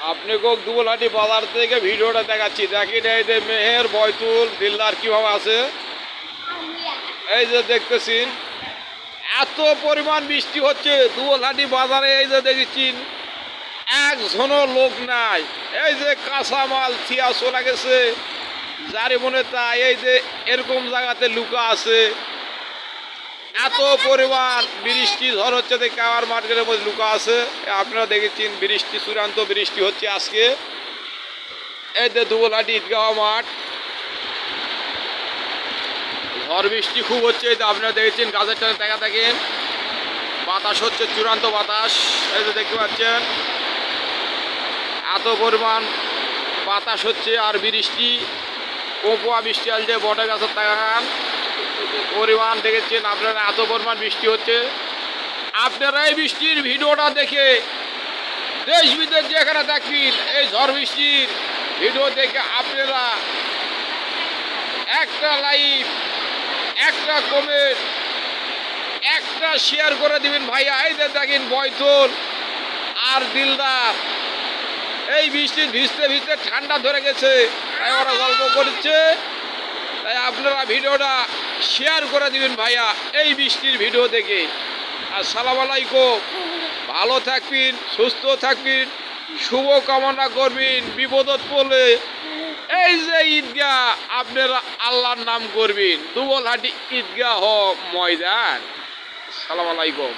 আপনাকে দুবলহাটি বাজার থেকে ভিডিওটা দেখাচ্ছি। দেখেন এই যে মেহের, বয়তুল, দিলদার কীভাবে আছে। এই যে দেখতেছেন এত পরিমাণ বৃষ্টি হচ্ছে দুবলহাটি বাজারে। এই যে দেখেছেন একজনও লোক নাই। এই যে কাঁচামাল থিয়া চলে গেছে যারে মনে তাই। এই যে এরকম জায়গাতে লুকা আছে। এত পরিমাণ বৃষ্টি ঝড় হচ্ছে দেখে আমার মার্কেটের মধ্যে লুকা আছে। আপনারা দেখেছেন বৃষ্টি, চূড়ান্ত বৃষ্টি হচ্ছে আজকে। এই যে দুবলহাটি ঈদগাহ মাঠ, ঝড় বৃষ্টি খুব হচ্ছে। এই যে আপনারা দেখেছেন গাছের টানে দেখা দেখেন বাতাস হচ্ছে, চূড়ান্ত বাতাস। এই যে দেখতে পাচ্ছেন এত পরিমাণ বাতাস হচ্ছে আর বৃষ্টি, কোপোয়া বৃষ্টি আসছে। বটে গাছের তাকান পরিমাণ দেখেছেন আপনারা, এত পরিমাণ বৃষ্টি হচ্ছে। আপনারা এই বৃষ্টির ভিডিওটা দেখে দেশ বিদেশ যেখানে দেখবেন এই ঝড় বৃষ্টির ভিডিও দেখে আপনারা একটা লাইক, একটা কমেন্ট, একটা শেয়ার করে দিবেন ভাইয়া। এই যে দেখেন বয়তুল আর দিলদার এই বৃষ্টির ভিজতে ভিজতে ঠান্ডা ধরে গেছে, তাই ওরা গল্প করছে। তাই আপনারা ভিডিওটা শেয়ার করে দিবেন ভাইয়া এই বৃষ্টির ভিডিও দেখে। আসসালামু আলাইকুম। ভালো থাকবেন, সুস্থ থাকবেন, শুভ কামনা করবেন। বিপদত পড়লে এই যে ঈদগাহ আপনারা আল্লাহর নাম করবেন, দুবলহাটি ঈদগাহ ময়দান। আসসালামু আলাইকুম।